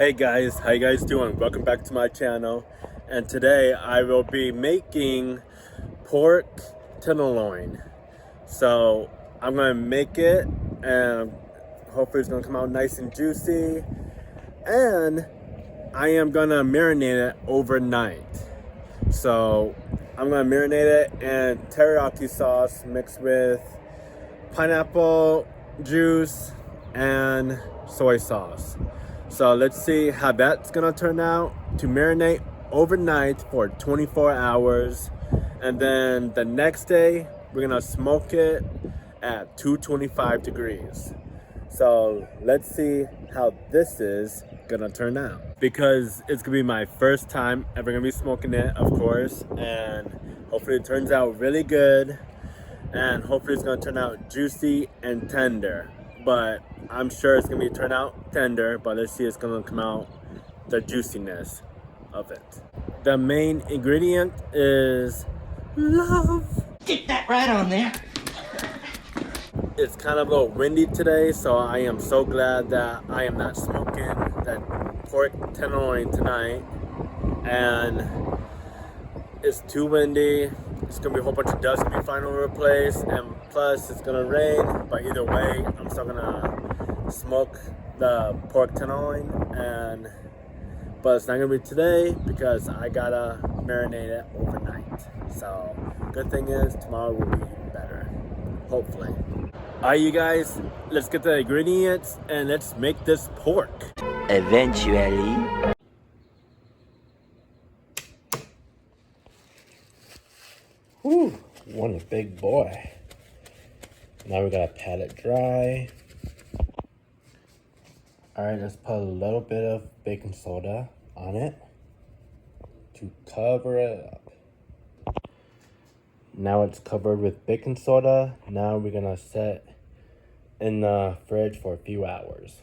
Hey guys, how you guys doing? Welcome back to my channel. And today I will be making pork tenderloin. So I'm gonna make it and hopefully it's gonna come out nice and juicy. And I am gonna marinate it overnight. So I'm gonna marinate it in teriyaki sauce mixed with pineapple juice and soy sauce. So let's see how that's gonna turn out. To marinate overnight for 24 hours, and then the next day we're gonna smoke it at 225 degrees. So let's see how this is gonna turn out, because it's gonna be my first time ever gonna be smoking it, of course, and hopefully it turns out really good, and hopefully it's gonna turn out juicy and tender. But I'm sure it's gonna turn out tender, but let's see it's gonna come out the juiciness of it. The main ingredient is love. Get that right on there. It's kind of a little windy today, so I am so glad that I am not smoking that pork tenderloin tonight. And it's too windy. It's gonna be a whole bunch of dust gonna be flying over the place, and plus it's gonna rain. But either way, I'm still gonna smoke the pork tenderloin, but it's not gonna be today because I gotta marinate it overnight. So good thing is tomorrow will be even better, hopefully. Alright, you guys, let's get the ingredients and let's make this pork. Eventually. Whew, one a big boy. Now we gotta pat it dry. Alright, let's put a little bit of baking soda on it to cover it up. Now it's covered with baking soda. Now we're gonna set in the fridge for a few hours.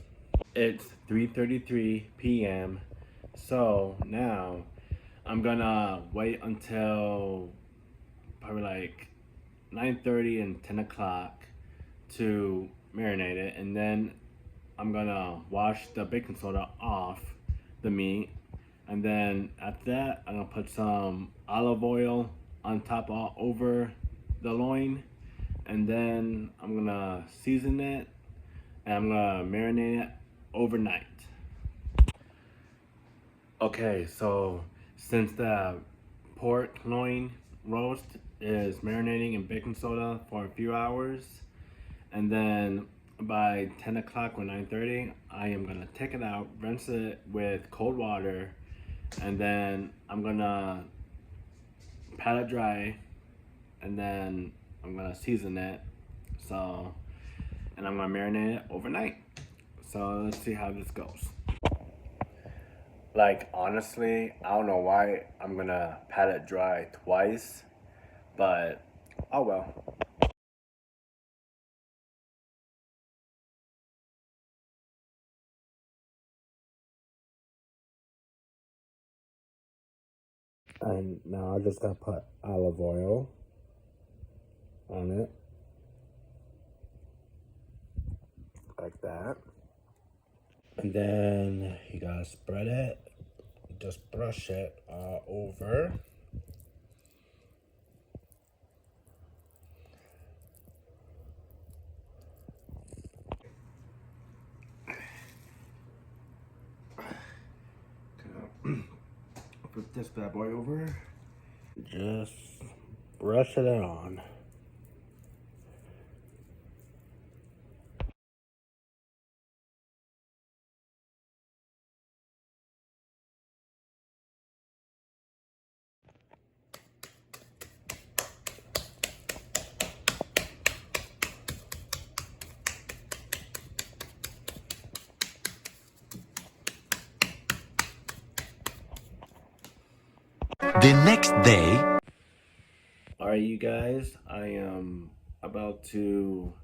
It's 3:33 p.m. So now I'm gonna wait until probably like 9:30 and 10 o'clock to marinate it, and then I'm gonna wash the baking soda off the meat, and then after that I'm gonna put some olive oil on top all over the loin, and then I'm gonna season it and I'm gonna marinate it overnight. Okay, so since the pork loin roast is marinating in baking soda for a few hours, and then by 10 o'clock or 9:30, I am gonna take it out, rinse it with cold water, and then I'm gonna pat it dry, and then I'm gonna season it. So, and I'm gonna marinate it overnight. So let's see how this goes. Like, honestly, I don't know why I'm gonna pat it dry twice, but oh well. And now I just gotta put olive oil on it, like that. And then you gotta spread it, just brush it all over. Put this bad boy over. Just brush it on. The next day. Alright, you guys, I am about to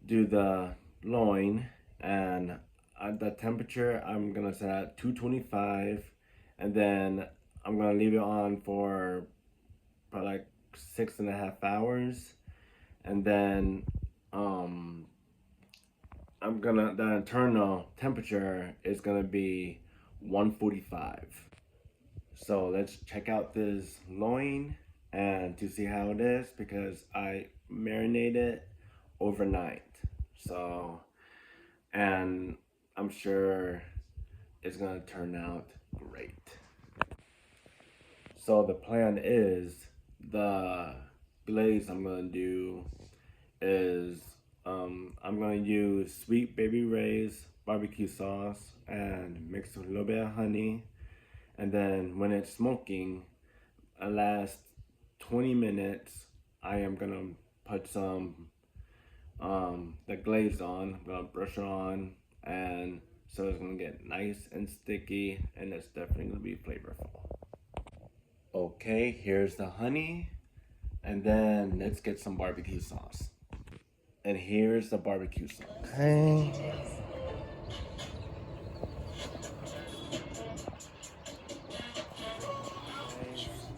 do the loin, and at the temperature I'm gonna set at 225, and then I'm gonna leave it on for probably like 6.5 hours, and then the internal temperature is gonna be 145. So let's check out this loin and to see how it is, because I marinated it overnight. So, and I'm sure it's gonna turn out great. So the plan is, the glaze I'm gonna do is I'm gonna use sweet baby Ray's barbecue sauce and mix with a little bit of honey, and then when it's smoking, last 20 minutes, I am gonna put some the glaze on. I'm gonna brush it on, and so it's gonna get nice and sticky, and it's definitely gonna be flavorful. Okay, here's the honey, and then let's get some barbecue sauce. And here's the barbecue sauce. Okay.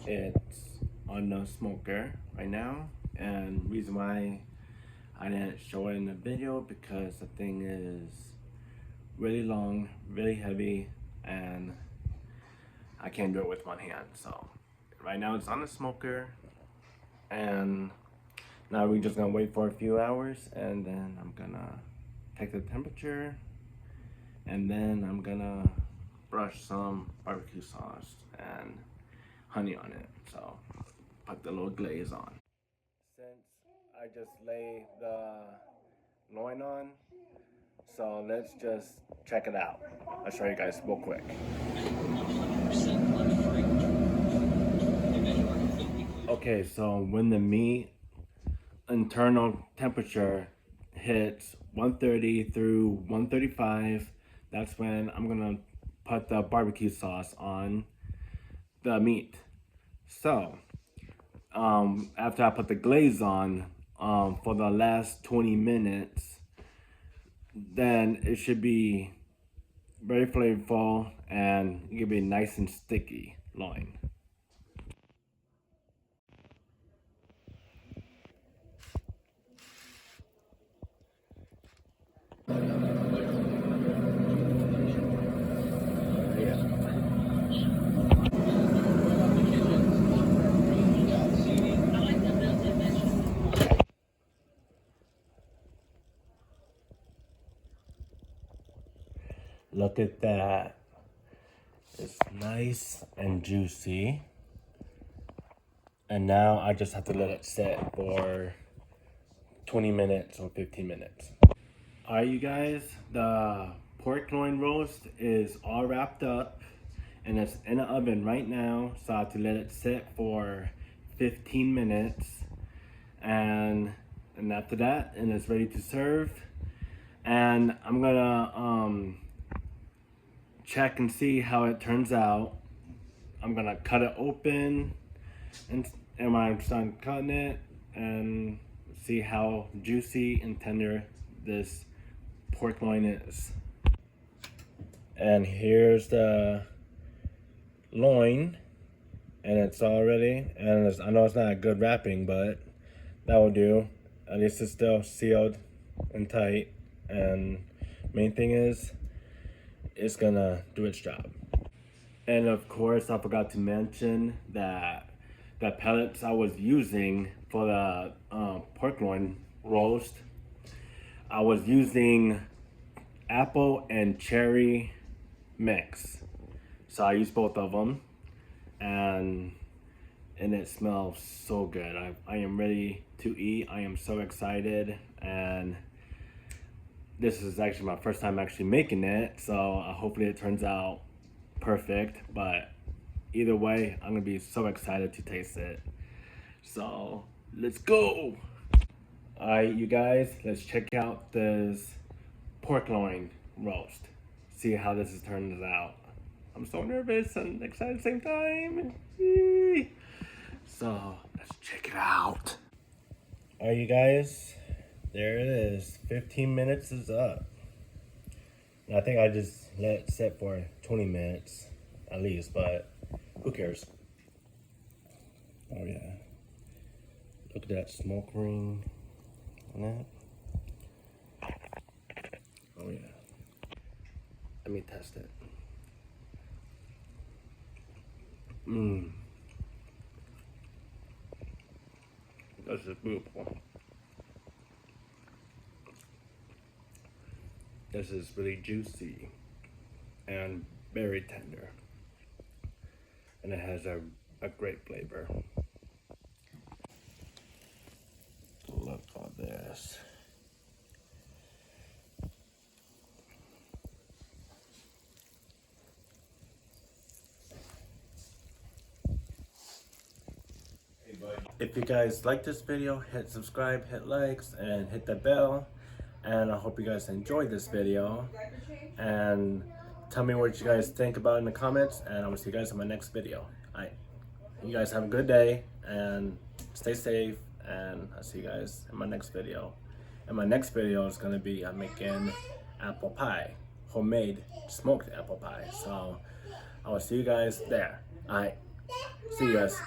It's on the smoker right now, and reason why I didn't show it in the video, because the thing is really long, really heavy, and I can't do it with one hand. So right now it's on the smoker, and now we're just gonna wait for a few hours, and then I'm gonna take the temperature, and then I'm gonna brush some barbecue sauce and honey on it. So put the little glaze on. Since I just lay the loin on, so let's just check it out. I'll show you guys real quick. Okay, so when the meat internal temperature hits 130 through 135, that's when I'm gonna put the barbecue sauce on the meat. So after I put the glaze on, for the last 20 minutes, then it should be very flavorful and it can be nice and sticky loin. Look at that. It's nice and juicy. And now I just have to let it sit for 20 minutes or 15 minutes. Alright, you guys, the pork loin roast is all wrapped up and it's in the oven right now. So I have to let it sit for 15 minutes. And after that, and it's ready to serve. And I'm gonna check and see how it turns out. I'm gonna cut it open and when I'm done cutting it, and see how juicy and tender this pork loin is. And here's the loin, and it's all ready. And I know it's not a good wrapping, but that will do. At least it's still sealed and tight. And main thing is, it's gonna do its job. And of course, I forgot to mention that the pellets I was using for the pork loin roast, I was using apple and cherry mix. So I used both of them, and it smells so good. I am ready to eat. I am so excited, and this is actually my first time actually making it, so hopefully it turns out perfect. But either way, I'm gonna be so excited to taste it. So let's go. All right, you guys, let's check out this pork loin roast. See how this is turning out. I'm so nervous and excited at the same time. Yee. So let's check it out. All right, you guys, there it is. 15 minutes is up. I think I just let it sit for 20 minutes at least, but who cares? Oh yeah. Look at that smoke ring on that. Oh yeah. Let me test it. Mmm. This is beautiful. This is really juicy and very tender. And it has a great flavor. Look at this. If you guys like this video, hit subscribe, hit likes, and hit the bell. And I hope you guys enjoyed this video. And tell me what you guys think about in the comments. And I'm gonna see you guys in my next video. Alright. You guys have a good day and stay safe. And I'll see you guys in my next video. And my next video is gonna be making apple pie, homemade smoked apple pie. So I will see you guys there. Alright. See you guys.